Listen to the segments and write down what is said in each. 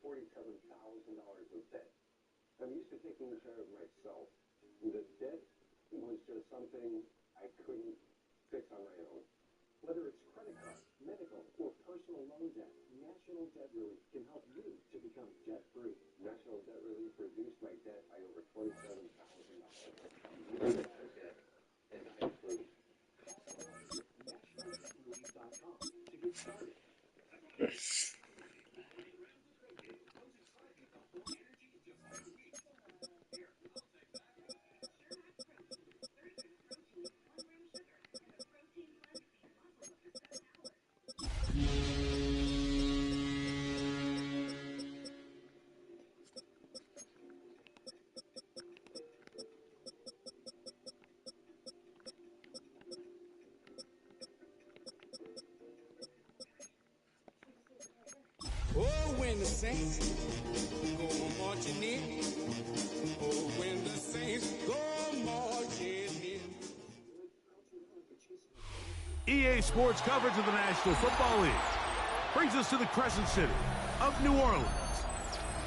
$47,000 of debt. I'm used to taking care of myself. The debt was just something I couldn't fix on my own. Whether it's credit card, medical, or personal loan debt, National Debt Relief can help you to become debt-free. National Debt Relief reduced my debt by over $27,000. Nationaldebtrelief.com to get started. Oh, when the saints go marching in. Oh, when the saints go marching in. EA Sports coverage of the National Football League brings us to the Crescent City of New Orleans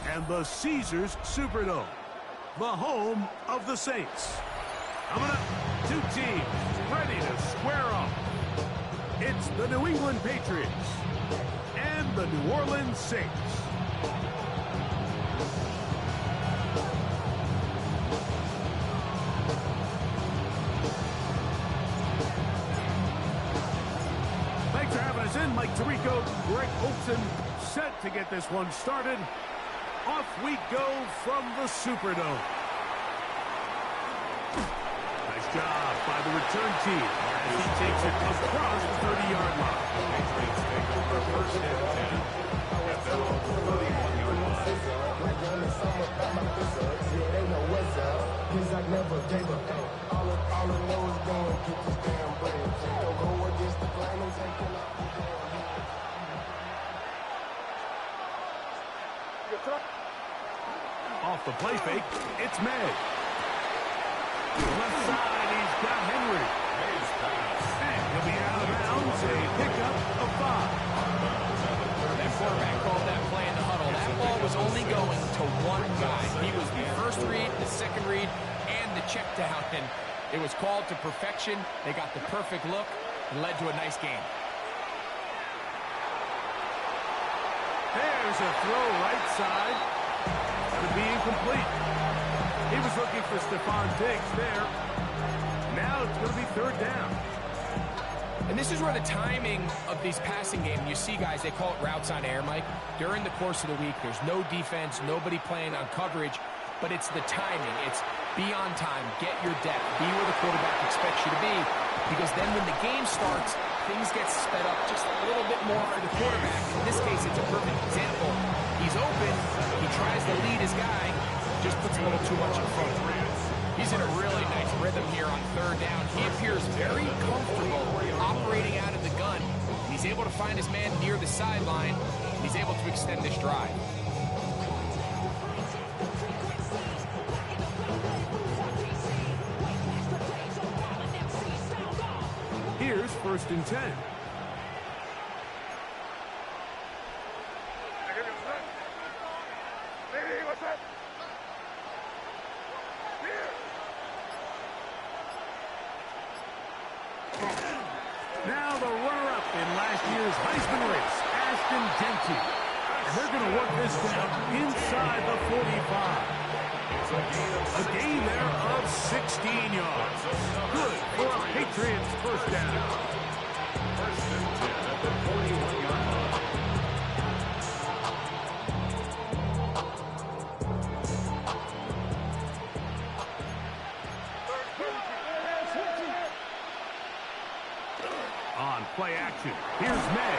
and the Caesars Superdome, the home of the Saints. Coming up, two teams ready to square off. It's the New England Patriots and the New Orleans Saints. Thanks for having us in. Mike Tirico, Greg Olson, set to get this one started. Off we go from the Superdome. Nice job by the return team as he takes it across the 30-yard line. Patriots take it for first and 10 at their own 31-yard line. Off the play fake, it's May. Left side, he's got Henry. And he'll be out of bounds, a pickup of 5. That quarterback called that play in the huddle. That ball was only going to one guy. He was the first read, the second read, and the check down. And it was called to perfection. They got the perfect look and led to a nice game. There's a throw right side. That'll be incomplete. He was looking for Stephon Diggs there. Now it's going to be third down. And this is where the timing of these passing games, you see guys, they call it routes on air, Mike. During the course of the week, there's no defense, nobody playing on coverage, but it's the timing. It's be on time, get your depth, be where the quarterback expects you to be, because then when the game starts, things get sped up just a little bit more for the quarterback. In this case, it's a perfect example. He's open, he tries to lead his guy, just puts a little too much in front. He's in a really nice rhythm here on third down. He appears very comfortable operating out of the gun. He's able to find his man near the sideline, and he's able to extend this drive. Here's first and 10. Now the runner-up in last year's Heisman race, Ashton Jeanty. And they're going to work this down inside the 45. A gain there of 16 yards. Good for a Patriots first down. First and 10 at the 41-yard line. On play action, here's May.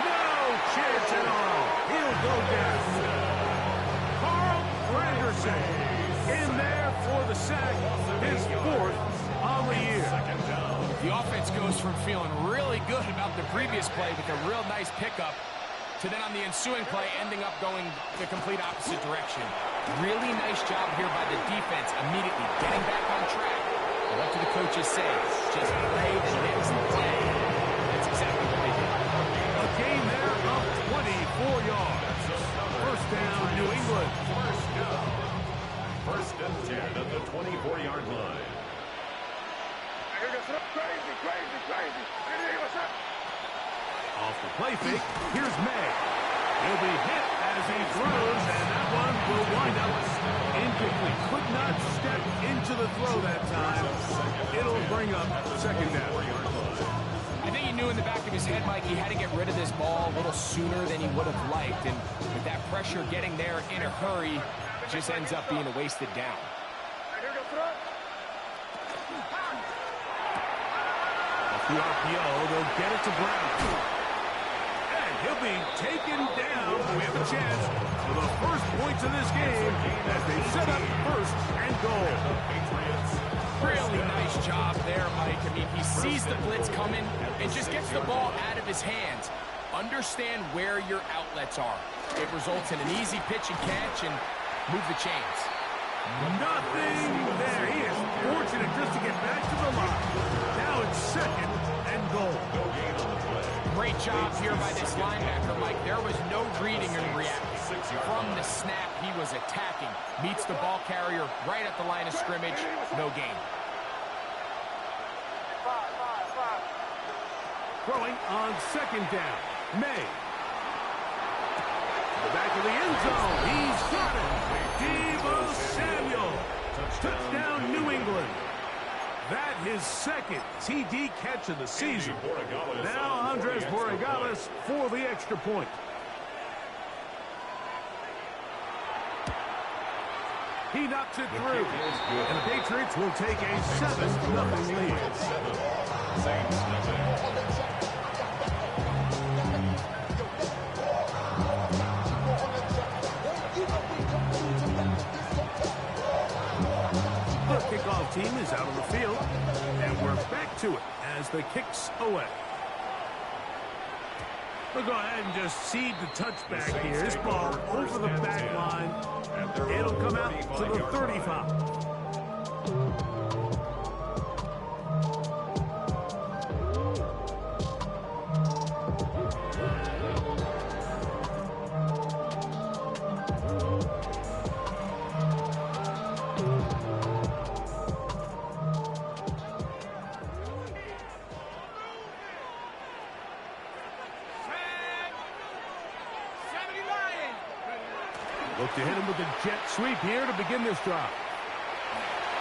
No chance at all. He'll go down. Carl Granderson in there for the sack, his fourth on the year. The offense goes from feeling really good about the previous play with a real nice pickup to then on the ensuing play ending up going the complete opposite direction. Really nice job here by the defense immediately getting back on track. And what do the coaches say? Just play the next play. That's exactly what they did. A gain there of 24 yards. First down, New England. First and 10 at the 24-yard line. Off the play fake, here's May. He'll be hit as he throws, and that one will wind up incomplete. Could not step into the throw that time. It'll bring up second down. I think he knew in the back of his head, Mike, he had to get rid of this ball a little sooner than he would have liked. And with that pressure getting there in a hurry, it just ends up being a wasted down. Off the RPO, they'll get it to Brown. And he'll be taken down. We have a chance for the first points of this game as they set up first and goal. Really nice job there, Mike. I mean, he sees the blitz coming and just gets the ball out of his hands. Understand where your outlets are. It results in an easy pitch and catch and move the chains. Nothing there. He is fortunate just to get back to the line. Now it's second and goal. Great job here by this linebacker, Mike. There was no reading and reacting. From the snap, he was attacking. Meets the ball carrier right at the line of scrimmage. No gain. Throwing on second down. May. Back to the end zone. He's got it. Deebo Samuel. Touchdown, New England. That his second TD catch of the season. Now Andres Borregales for the extra point. He knocks it through. And the Patriots will take a 7-0 lead. Saints nothing. The kickoff team is out on the field, and we're back to it as the kick's away. We'll go ahead and just cede the touchback here. This ball over the back line. It'll come out to the 35. Look to hit him with a jet sweep here to begin this drive.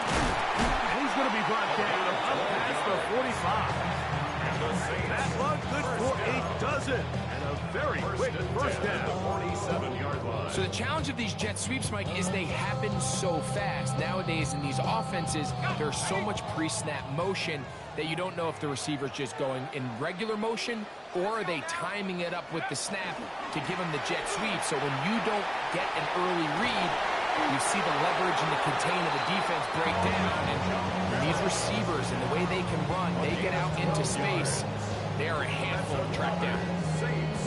And he's going to be brought down up past the 45. That was good for a dozen. And a very quick first down. 47-yard line. So the challenge of these jet sweeps, Mike, is they happen so fast. Nowadays in these offenses, there's so much pre-snap motion that you don't know if the receiver's just going in regular motion or are they timing it up with the snap to give him the jet sweep. So when you don't get an early read, you see the leverage and the contain of the defense break down. And these receivers and the way they can run, they get out into space, they are a handful to track down.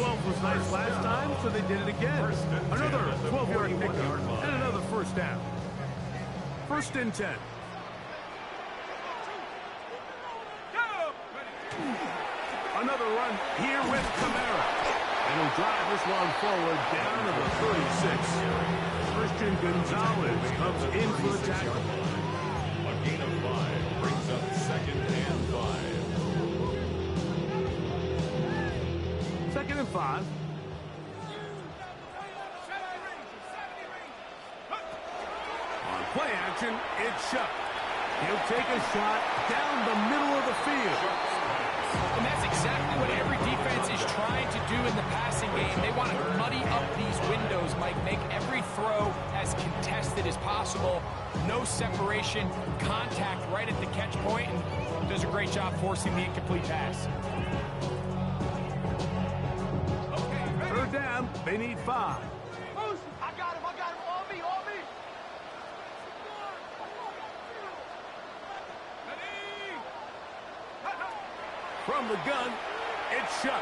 12 was nice last time, so they did it again. Another 12-yard pickup and another first down. First and 10. Another run here with Kamara. And he'll drive this one forward down to the 36. Christian Gonzalez comes in for the tackle. A gain of 5 brings up second and 5. 2nd and 5. On play action, it's Shough. He'll take a shot down the middle of the field. And that's exactly what every defense is trying to do in the passing game. They want to muddy up these windows, Mike, make every throw as contested as possible. No separation, contact right at the catch point, and does a great job forcing the incomplete pass. 3rd down, they need 5. I got him, on me. From the gun, it's Shough.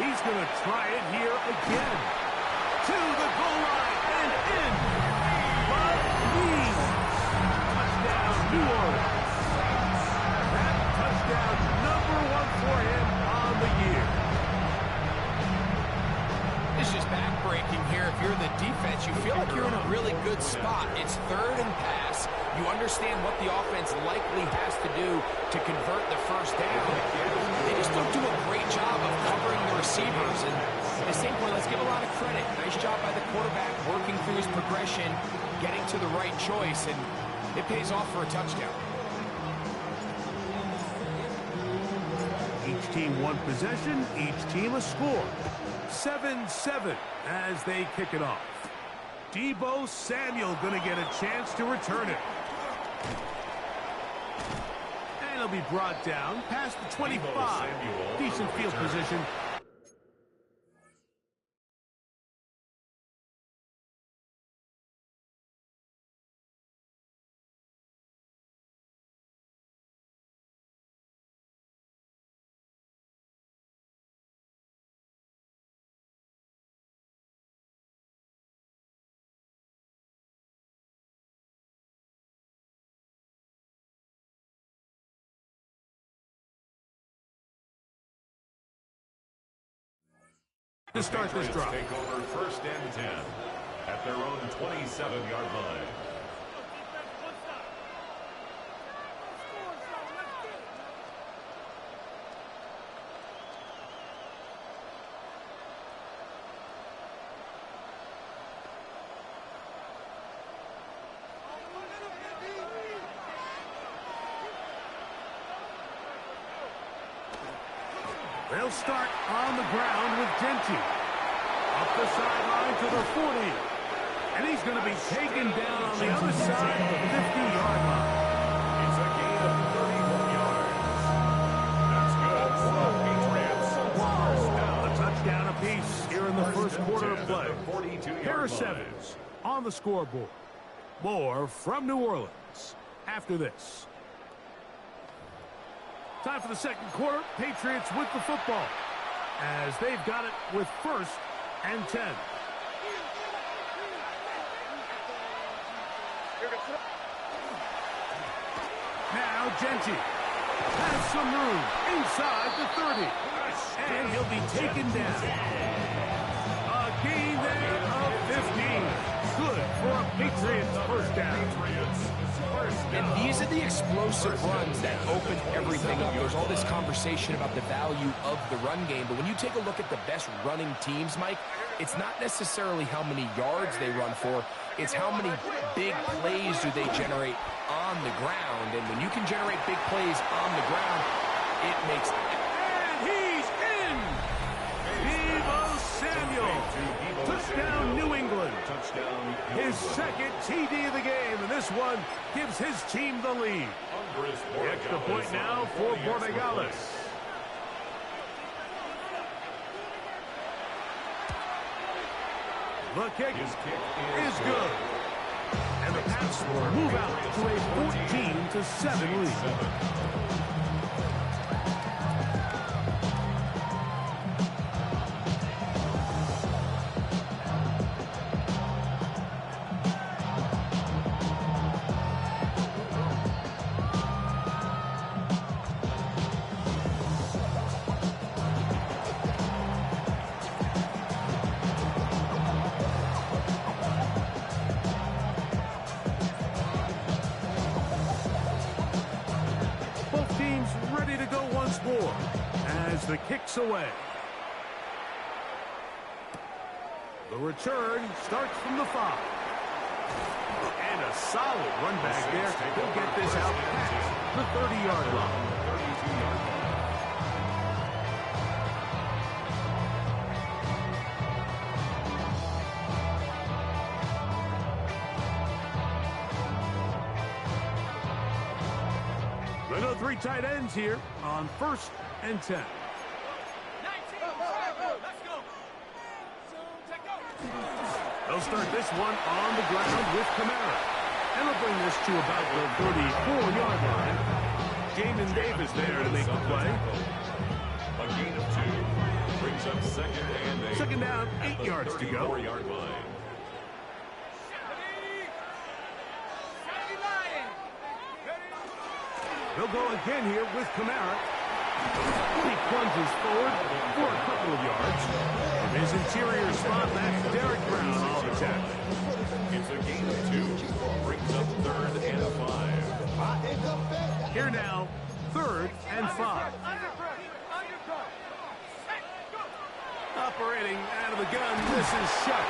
He's going to try it here again. To the goal line and in. But leads. Touchdown, New Orleans. That touchdown, #1 for him on the year. It's just back-breaking here. If you're the defense, you feel like you're in a really good spot. It's 3rd and pass. You understand what the offense likely has to do to convert the 1st down. They just don't do a great job of covering the receivers. And at the same point, let's give a lot of credit. Nice job by the quarterback working through his progression, getting to the right choice, and it pays off for a touchdown. Each team one possession, each team a score. 7-7 as they kick it off. Deebo Samuel going to get a chance to return it. And he'll be brought down past the 25. Decent field position. To start this drive. Take over 1st and 10 at their own 27-yard line. They'll start on the ground with Genty. Up the sideline to the 40. And he's going to be taken down on the other side of the 50-yard line. It's a gain of 31 yards. That's good for the Patriots. First down. A touchdown apiece here in the first quarter of play. 42-yard Harris line. Evans on the scoreboard. More from New Orleans after this. Time for the second quarter. Patriots with the football as they've got it with 1st and 10. Now Genty has some room inside the 30. And he'll be taken down. A gain there of 15. Good for a Patriots first down. And these are the explosive runs that open everything up. There's all this conversation about the value of the run game, but when you take a look at the best running teams, Mike, it's not necessarily how many yards they run for, it's how many big plays do they generate on the ground. And when you can generate big plays on the ground, it makes... And he's in! Deebo Samuel! Touchdown, New England! His 2nd TD of the game, and this one gives his team the lead. The extra point now for Borregales. The kick is good. And the Pats move out to a 14-7 lead. Ready to go once more as the kick's away. return starts from the 5. And a solid run back there. He'll get this out past the 30-yard line. 32-yard line. The 3 tight ends here on 1st and 10. They'll start this one on the ground with Kamara. And they'll bring this to about the 34-yard line. Jamin Davis there to make the play. A gain of 2. Brings up 2nd and 8. Second down, 8 yards to go. 34-yard line. They'll go again here with Kamara. He plunges forward for a couple of yards. In his interior spot, that's Derek Brown off the tackle. It's a gain of 2. Brings up 3rd and 5. Here now, 3rd and 5. Operating out of the gun, this is Shuck.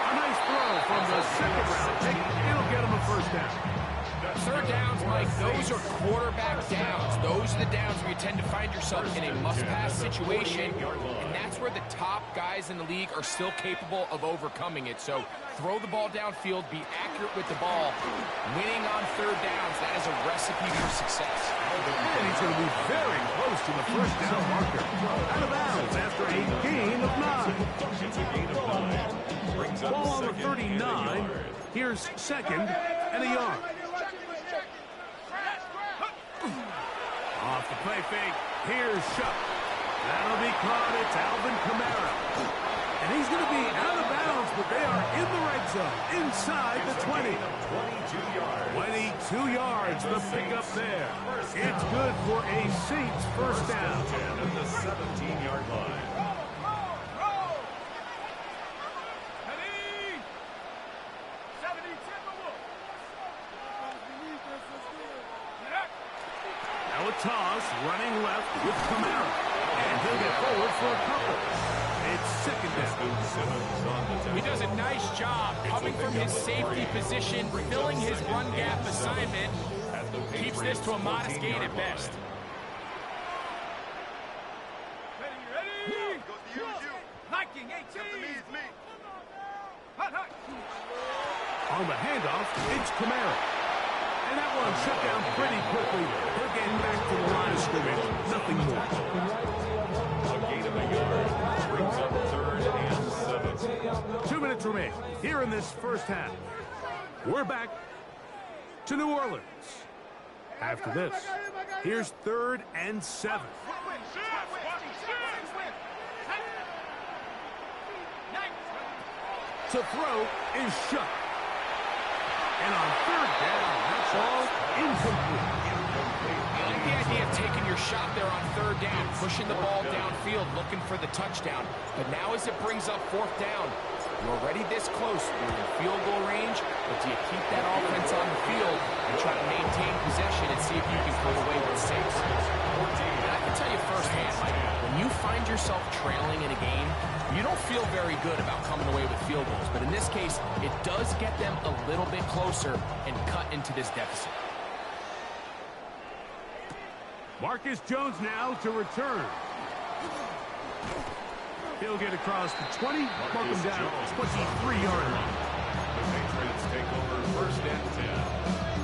A nice throw from the 2nd round pick. It'll get him a 1st down. 3rd downs, Mike, those are quarterback downs. Those are the downs where you tend to find yourself in a must-pass situation, and that's where the top guys in the league are still capable of overcoming it. So throw the ball downfield, be accurate with the ball. Winning on 3rd downs, that is a recipe for success. And he's going to be very close to the 1st down marker. Out of bounds after a gain of 9. It's a gain of 9. Brings up Ball on the 2nd and 39. 8 yards. Here's 2nd and a yard. Off the play fake, here's Shuck. That'll be caught, it's Alvin Kamara. And he's going to be out of bounds, but they are in the red zone, inside the 20. 22 yards, the pickup there. It's good for a Saints 1st down. At the 17-yard line. Now a toss, running left with Kamara. And he'll get forward for a couple. It's 2nd down. He does a nice job coming from his safety position, filling his run gap assignment. Keeps this to a modest gain at best. On the handoff, it's Kamara. And that one shut down pretty quickly. They're getting back to the line of scrimmage. Nothing more. A gain of a yard. Brings up 3rd and 7. 2 minutes remain here in this 1st half. We're back to New Orleans. After this, here's 3rd and 7. To throw is Shuck. And on 3rd down, that's all incomplete. I like the idea of taking your shot there on 3rd down, pushing the ball downfield, looking for the touchdown. But now as it brings up 4th down, you're already this close. You're in field goal range, but do you keep that offense on the field and try to maintain possession and see if you can come away with 6? And I can tell you firsthand, Mike, when you find yourself trailing in a game, you don't feel very good about coming away with field goals. But in this case, it does get them a little bit closer and cut into this deficit. Marcus Jones now to return. He'll get across the 20, mark him down 23-yard line. The Patriots take over 1st and 10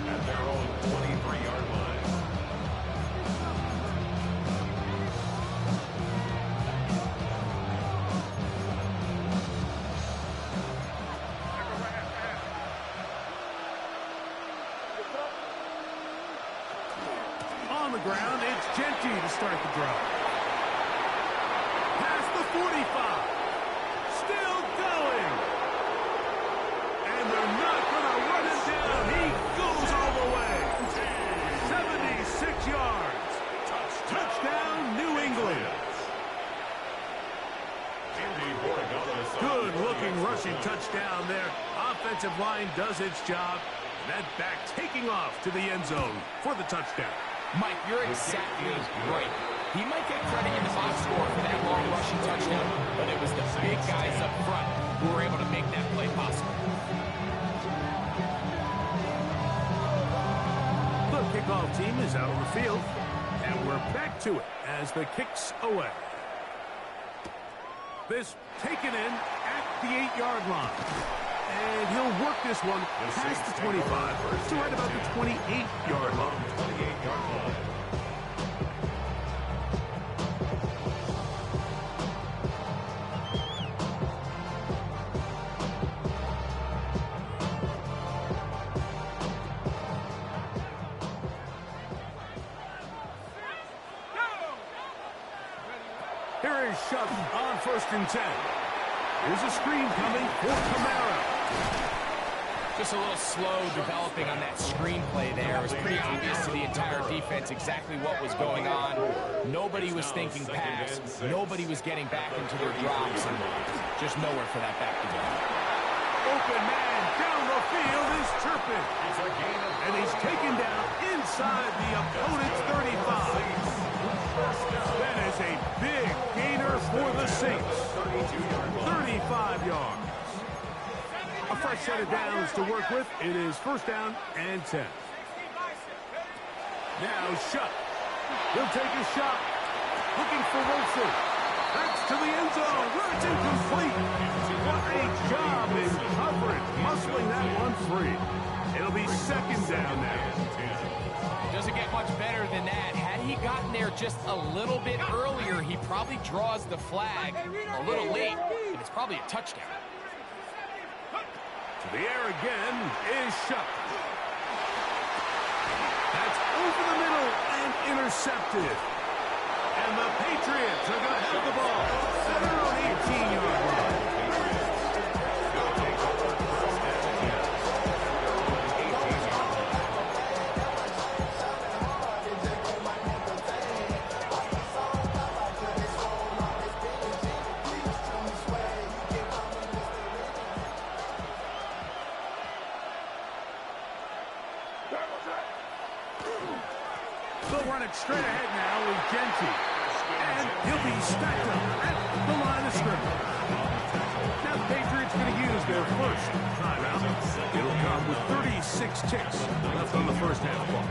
at their own 23-yard line. On the ground, it's Genty to start the drive. Past the 45. Still going. And they're not going to run him down. He goes all the way. 76 yards. Touchdown, New England. Good-looking rushing touchdown there. Offensive line does its job. That back taking off to the end zone for the touchdown. Mike, you're exactly right. He might get credit in the box score for that long rushing touchdown, but it was the big guys up front who were able to make that play possible. The kickoff team is out on the field, and we're back to it as the kick's away. This taken in at the 8-yard line. And he'll work this one past the 25 to right about the 28-yard line. 28-yard line. Here is Shutt on 1st and 10. Here's a screen coming for Kamara. Just a little slow developing on that screenplay there. It was pretty obvious to the entire defense exactly what was going on. Nobody was thinking pass. Nobody was getting back into their drops, and just nowhere for that back to go. Open man down the field is Turpin. And he's taken down inside the opponent's 35. That is a big gainer for the Saints. 35 yards. A fresh set of downs to work with. It is 1st down and 10. Now Shutt. He'll take a shot. Looking for Wilson. Backs to the end zone. Where it's incomplete. What a job in coverage. Muscling that one free. It'll be 2nd down now. Doesn't get much better than that. Had he gotten there just a little bit earlier, he probably draws the flag a little late, and it's probably a touchdown. To the air again is Shutt. That's over the middle and intercepted. And the Patriots are going to have the ball at their own 18-yard line. They'll run it straight ahead now with Genty. And he'll be stacked up at the line of scrimmage. Now the Patriots going to use their first timeout. It'll come with 36 ticks left on the first half clock.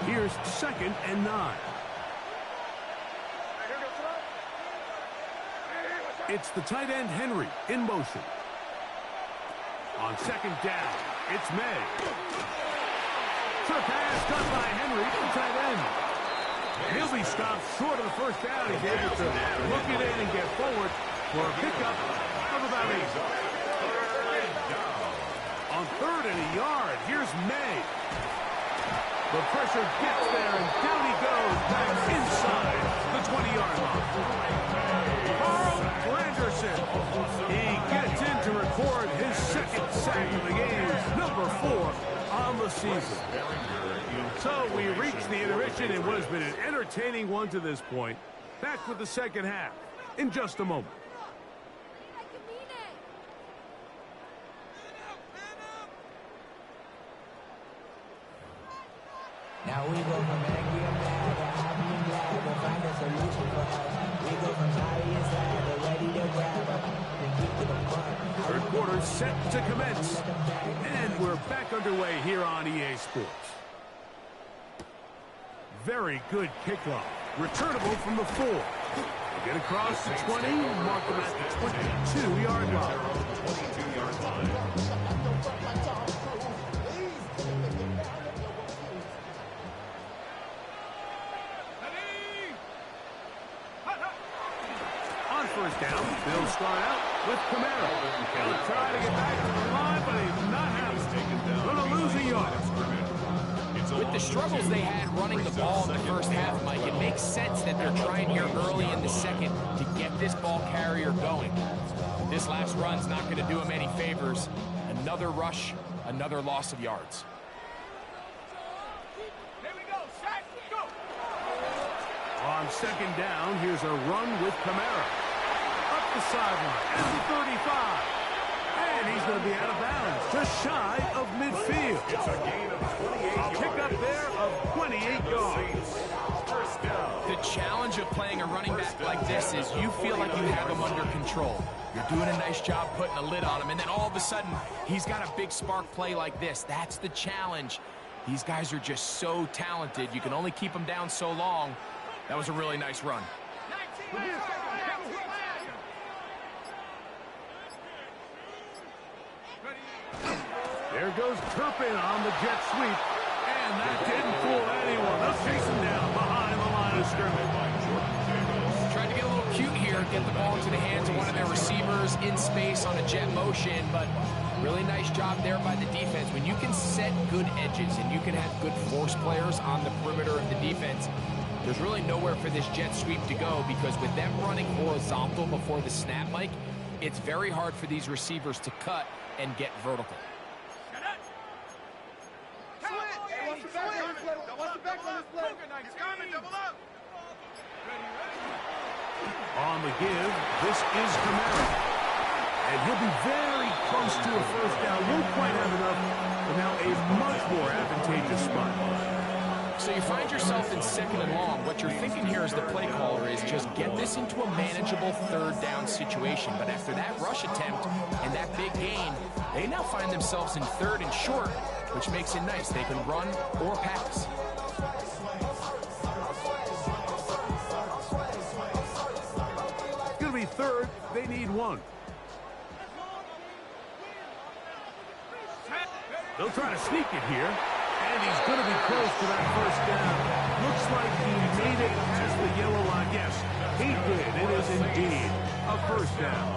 Here's 2nd and 9. It's the tight end Henry in motion. On 2nd down, it's May. Took pass cut by Henry to the tight end. He'll be stopped short of the 1st down. He's able to look it in and get forward for a pickup of about 8. On 3rd and a yard, here's May. The pressure gets there, and down he goes back inside the 20-yard line. Carl Granderson. He gets in to record his 2nd sack of the game, number 4 on the season. So we reach the intermission in what has been an entertaining one to this point. Back with the 2nd half in just a moment. Now we go from angry and mad to happy and glad to find a solution for us. We go from sorry and sad to ready to grab up and keep to the front. 3rd quarter set to commence. And we're back underway here on EA Sports. Very good kickoff. Returnable from the 4. Get across the 20, mark them at the 22-yard line. 22-yard line. On 1st down, they'll start out with Kamara. He'll try to get back to the line, but he's not having it. Going to lose a yard. With the struggles they had running the ball in the 1st half, Mike, it makes sense that they're trying here early in the 2nd to get this ball carrier going. This last run's not going to do him any favors. Another rush, another loss of yards. Here we go, set, go! On 2nd down, here's a run with Kamara. Up the sideline at the 35. And he's going to be out of bounds, just shy of midfield. It's a gain of 28 A pickup there of 28 yards. First down. The challenge of playing a running back like this is you feel like you have him under control. You're doing a nice job putting a lid on him, and then all of a sudden, he's got a big spark play like this. That's the challenge. These guys are just so talented. You can only keep them down so long. That was a really nice run. There goes Turpin on the jet sweep. And that didn't fool anyone. They'll chase him down behind the line of scrimmage. Tried to get a little cute here, get the ball into the hands of one of their receivers in space on a jet motion, but really nice job there by the defense. When you can set good edges and you can have good force players on the perimeter of the defense, there's really nowhere for this jet sweep to go, because with them running horizontal before the snap, Mike, it's very hard for these receivers to cut and get vertical. On the give, this is Kamara. And he'll be very close to a first down. Won't quite have enough, but now a much more advantageous spot. So you find yourself in second and long. What you're thinking here as the play caller is just get this into a manageable third down situation. But after that rush attempt and that big gain, they now find themselves in third and short, which makes it nice. They can run or pass. It's going to be third. They need one. They'll try to sneak it here. And he's going to be close to that first down. Looks like he made it past the yellow line. Yes, he did. It is indeed a first down.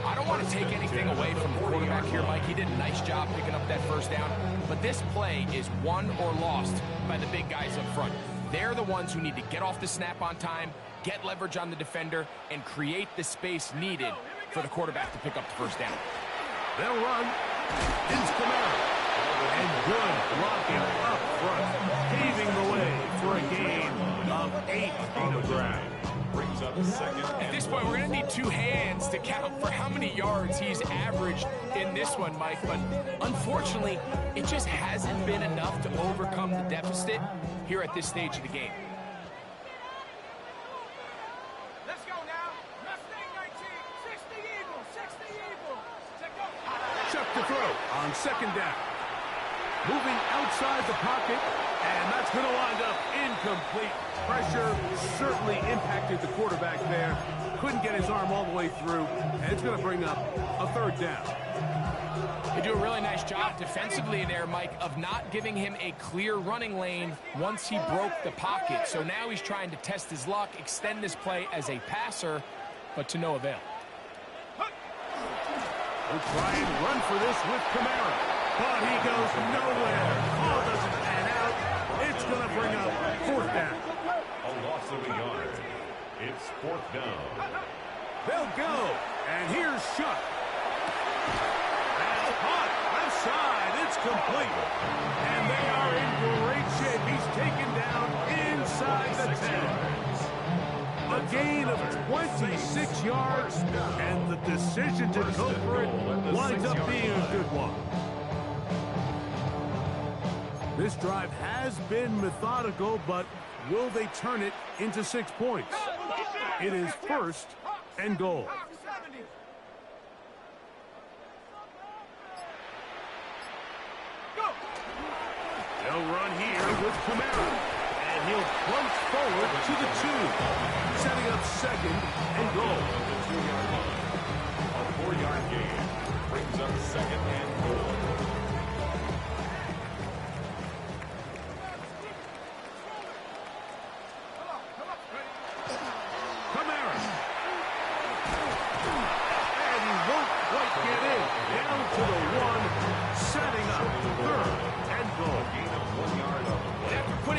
I don't want to take anything away from the quarterback here, Mike. He did a nice job picking up that first down. But this play is won or lost by the big guys up front. They're the ones who need to get off the snap on time, get leverage on the defender, and create the space needed for the quarterback to pick up the first down. They'll run. It's Kamara. And good blocking up front, paving the way for a gain of 8 on the ground. Brings up second. At this point, we're going to need 2 hands to count for how many yards he's averaged in this one, Mike. But unfortunately, it just hasn't been enough to overcome the deficit here at this stage of the game. Let's go now. Mustang 19. 60 Eagles. 60 Eagles. Let's go. Chuck to throw on second down. Moving outside the pocket, and that's going to wind up incomplete. Pressure certainly impacted the quarterback there. Couldn't get his arm all the way through, and it's going to bring up a third down. They do a really nice job defensively there, Mike, of not giving him a clear running lane once he broke the pocket. So now he's trying to test his luck, extend this play as a passer, but to no avail. We'll try and run for this with Kamara. But he goes nowhere. Ball doesn't pan out. It's going to bring up fourth down. A loss of a yard. It's fourth down. They'll go. And here's Shuck. That's caught. Left side. It's complete. And they are in great shape. He's taken down inside the 10. A gain of 26 yards. And the decision to go for it winds up being a good one. This drive has been methodical, but will they turn it into 6 points? It is first and goal. They'll run here with Kamara, and he'll plunge forward to the 2, setting up second and goal. A 4-yard gain brings up second and goal.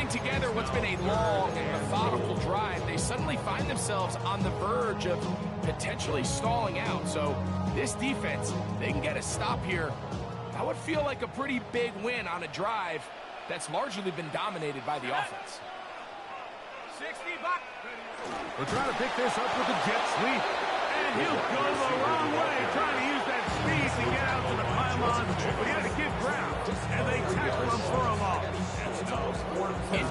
Together what's been a long and methodical drive, they suddenly find themselves on the verge of potentially stalling out. So this defense, they can get a stop here. That would feel like a pretty big win on a drive that's largely been dominated by the offense. 60 back. We're trying to pick this up with a jet sweep. And he'll go the wrong way, trying to use that speed to get out to the pylon. But he had to give ground, and they tackle him for a loss.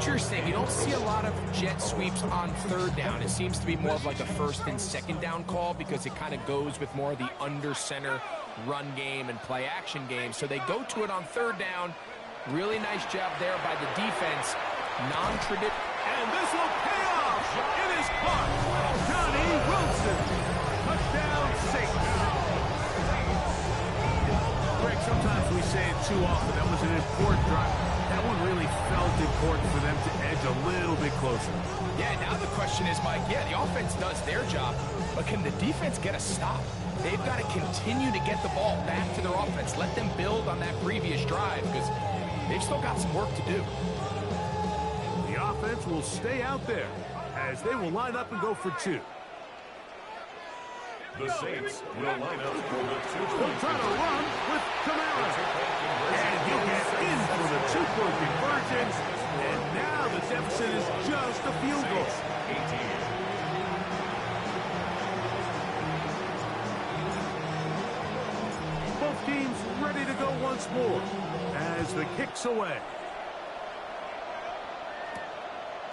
interesting. You don't see a lot of jet sweeps on third down. It seems to be more of like a first and second down call because it kind of goes with more of the under center run game and play action game. So they go to it on third down. Really nice job there by the defense. Non-traditional. And this will pay off. It is caught. Johnny Wilson. Touchdown, Saints. Greg, sometimes we say it too often. That was an important drive. That one really felt important for them to edge a little bit closer. Yeah, now the question is, Mike, yeah, the offense does their job, but can the defense get a stop? They've got to continue to get the ball back to their offense. Let them build on that previous drive because they've still got some work to do. The offense will stay out there as they will line up and go for two. The Saints will line up for the They'll try to two-point run with Kamara. And he'll get in for the two-point conversion. And now the deficit is just a field goal. 18. Both teams ready to go once more as the kick's away.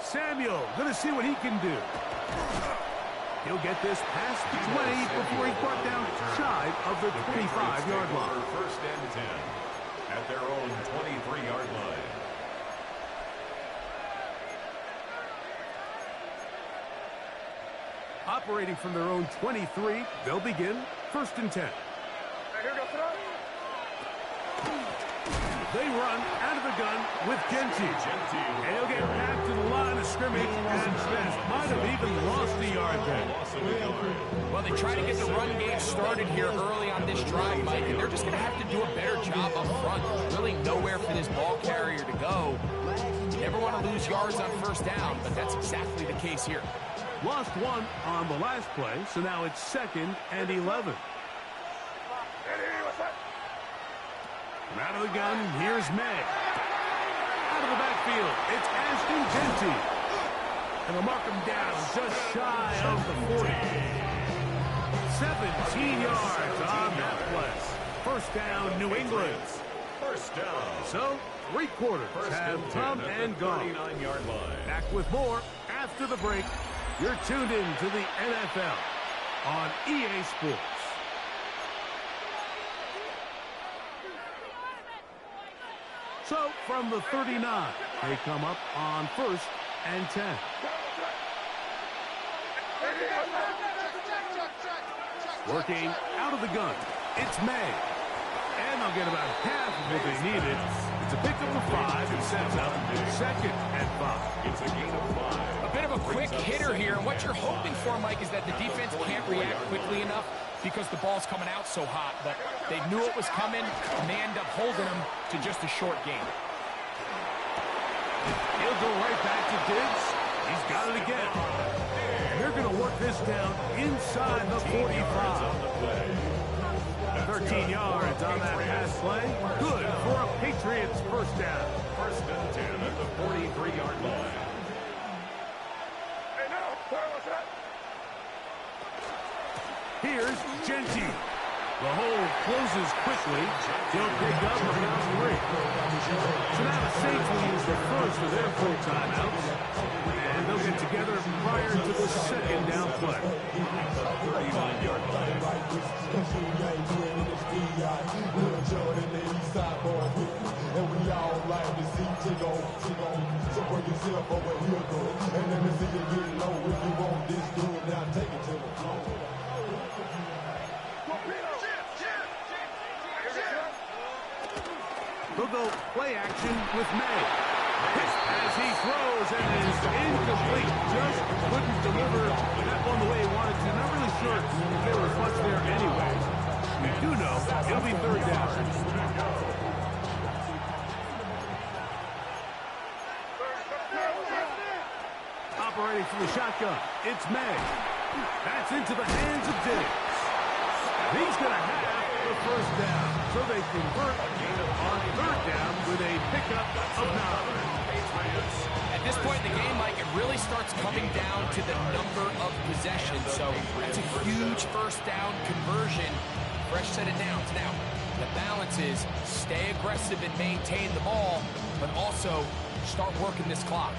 Samuel going to see what he can do. He'll get this past the 20 before he's brought down shy of the 25-yard line. First and 10 at their own 23-yard line. Operating from their own 23, they'll begin first and 10. They run out of the gun with Genty. And he'll get back to the line of scrimmage, and Smith might have even lost the yard there. Well, they try to get the run game started here early on this drive, Mike, and they're just going to have to do a better job up front. Really nowhere for this ball carrier to go. You never want to lose yards on first down, but that's exactly the case here. Lost one on the last play, so now it's 2nd and 11. From out of the gun, here's May. Out of the backfield, it's Ashton Genty. And they'll mark him down just shy of the 40. 17 yards on that play. First down, New England. First down. So, 3 quarters have come and gone. 39-yard line. Back with more after the break. You're tuned in to the NFL on EA Sports. So, from the 39, they come up on first and 10. Working out of the gun, it's May. And they'll get about half of what they needed. It's a pickup of 5 and sets up 2nd and 5. It's a gain of 5. A bit of a quick hitter here, and what you're hoping for, Mike, is that the defense can't react quickly enough because the ball's coming out so hot. But they knew it was coming, and they end up holding them to just a short gain. He'll go right back to Diggs. He's got it again. And they're going to work this down inside the 45. 13 yards on that pass play. Good for a Patriots first down. First and 10 at the 43-yard line. Here's Genty. The hole closes quickly. He'll pick up about 3. So now the Saints will use the first of their 4 timeouts. And they'll get together prior to the 2nd down play. 39-yard line. They'll go play action with May. As he throws, and it is incomplete. Just couldn't deliver that one the way he wanted to. Not really sure if there was much there anyway. We do know it'll be 3rd down. Operating from the shotgun, it's May. That's into the hands of Diggs. He's going to have the first down. So they convert on 3rd down with a pickup of 9. At this point in the game, Mike, it really starts coming down to the number of possessions. So that's a huge first down conversion. Fresh set of downs. Now, the balance is stay aggressive and maintain the ball, but also start working this clock.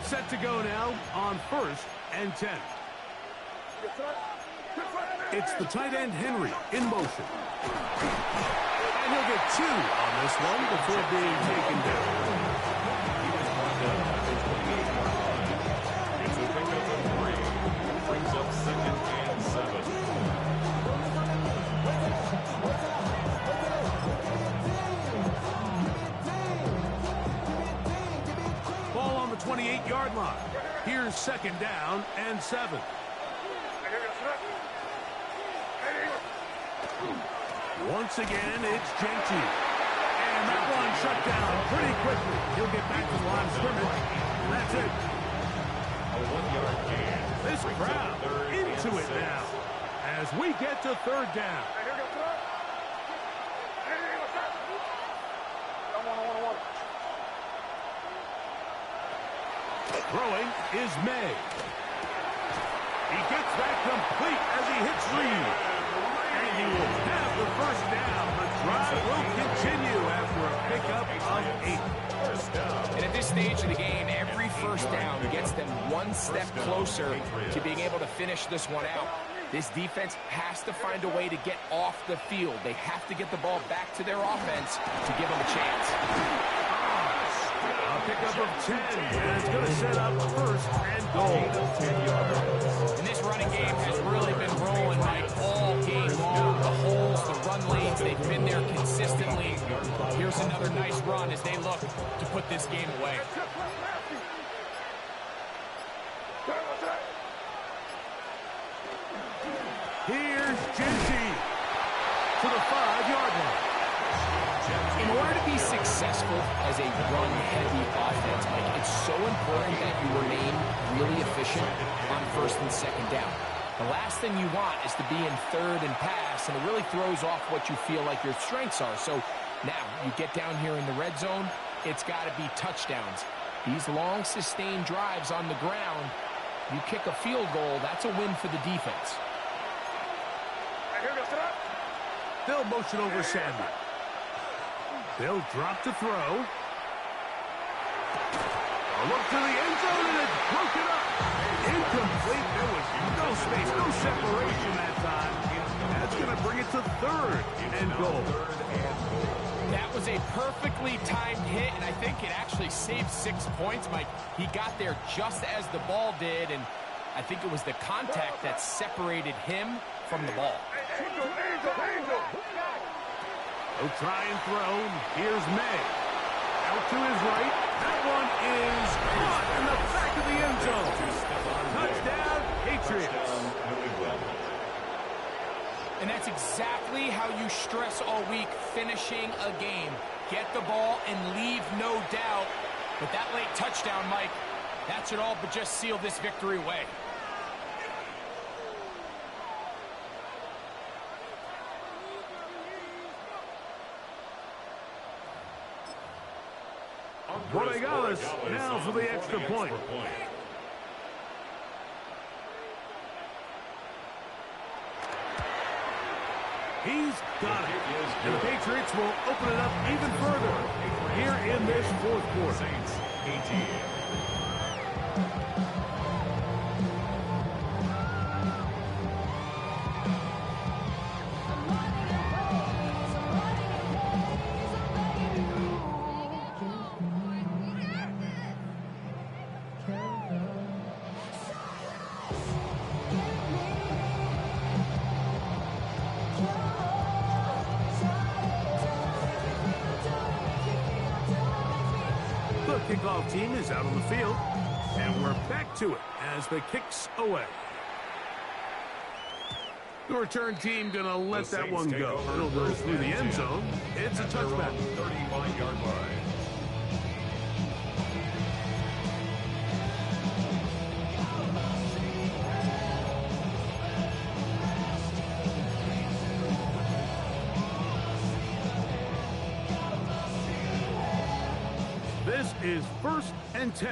Set to go now on 1st and 10. It's the tight end Henry in motion. And he'll get 2 on this one before being taken down. It's a pickup of 3. Brings up 2nd and 7. Ball on the 28-yard line. Here's 2nd down and 7. Once again, it's Genty. And that one shut down pretty quickly. He'll get back to the line of scrimmage. That's it. A 1-yard gain. This crowd into it now as we get to 3rd down. Throwing is May. He gets that complete as he hits Reed. And he will have the 1st down. The drive will continue after a pickup of 8. First down. And at this stage of the game, every 1st down gets them one step closer to being able to finish this one out. This defense has to find a way to get off the field. They have to get the ball back to their offense to give them a chance. A pickup of 10, and it's going to set up 1st and goal. 10 yards. And this running game has really been rolling, Mike, all game long. The holes, the run lanes, they've been there consistently. Here's another nice run as they look to put this game away. Here's Genty to the 5-yard line. In order to be successful as a run-heavy offense, Mike, it's so important that you remain really efficient on 1st and 2nd down. The last thing you want is to be in 3rd and pass, and it really throws off what you feel like your strengths are. So now you get down here in the red zone, it's got to be touchdowns. These long, sustained drives on the ground, you kick a field goal, that's a win for the defense. They'll motion over Samuel. They'll drop to throw. A look to the end zone, and it's broken up. Incomplete. There was no space, no separation that time. That's going to bring it to 3rd and goal. That was a perfectly timed hit, and I think it actually saved 6 points, Mike. He got there just as the ball did, and I think it was the contact that separated him from the ball. He'll try and throw. Here's May. Out to his right. That one is caught in the back of the end zone. Touchdown, Patriots. And that's exactly how you stress all week, finishing a game. Get the ball and leave no doubt. But that late touchdown, Mike, that should all but just seal this victory away. Borregales now for the extra point. He's got it. And the Patriots will open it up even further here in this 4th quarter. Saints 18. The kickoff team is out on the field, and we're back to it as the kick's away. The return team going to let that one go. It'll go through the end zone. It's a touchback. 35-yard line. This is 1st and 10.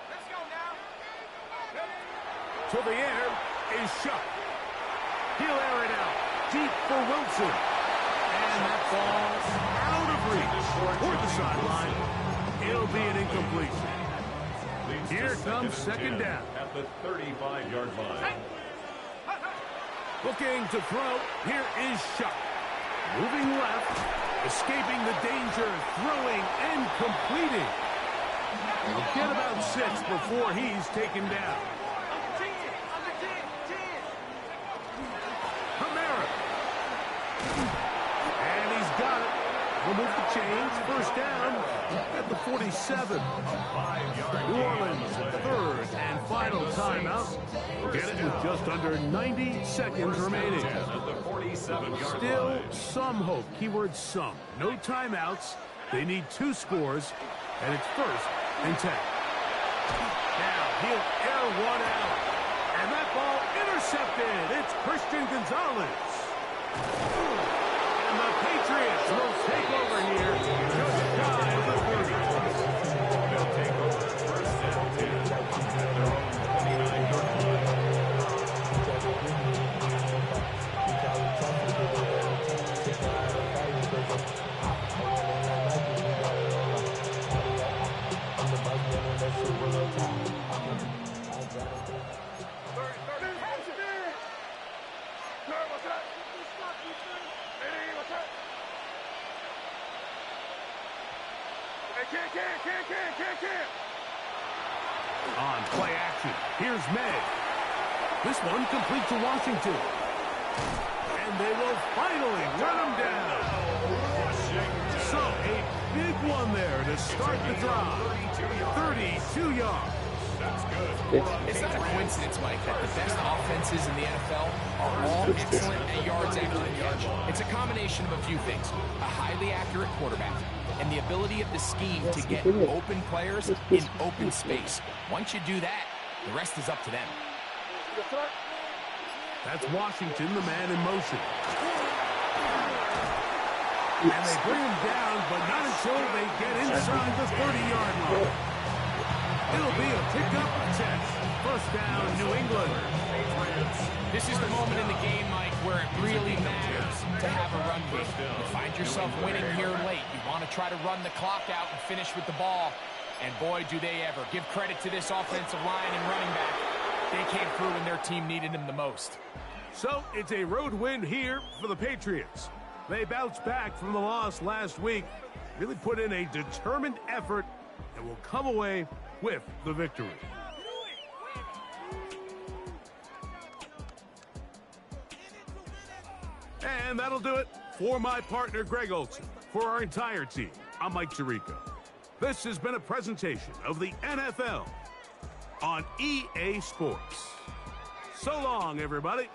Let's go now. To the air is Shuck. He'll air it out deep for Wilson. And that ball's out of reach toward the sideline. It'll be an incompletion. Leads to Here comes second 10 down. at the 35-yard line. Looking to throw. Here is Shuck. Moving left. Escaping the danger. Throwing and completing. He'll get about 6 before he's taken down. Kamara. And he's got it. We'll move the chains. First down at the 47. New Orleans, third and final timeout. We'll get it with just under 90 seconds remaining. Still some hope. Keyword some. No timeouts. They need 2 scores, and it's first and 10. Now he'll air one out. And that ball intercepted. It's Christian Gonzalez. And the Patriots will take over here just shy of the 30. They'll take over first and 10 at their own 29-yard line. On play action, here's May. This one complete to Washington. And they will finally run him down. So a big one there to start the drive. 32 yards. That's good. It's not a coincidence, Mike, that the best offenses in the NFL are all excellent at yards after the catch. It's a combination of a few things. A highly accurate quarterback and the ability of the scheme to get open players in open space. Once you do that, the rest is up to them. That's Washington, the man in motion. And they bring him down, but not until they get inside the 30-yard line. It'll be a pickup of 10. First down, New England. This is the moment in the game, Mike, where it really matters to have a run game. You find yourself winning here late. You want to try to run the clock out and finish with the ball. And boy, do they ever. Give credit to this offensive line and running back. They came through when their team needed them the most. So it's a road win here for the Patriots. They bounced back from the loss last week, really put in a determined effort, and will come away with the victory. And that'll do it for my partner, Greg Olson. For our entire team, I'm Mike Tirico. This has been a presentation of the NFL on EA Sports. So long, everybody.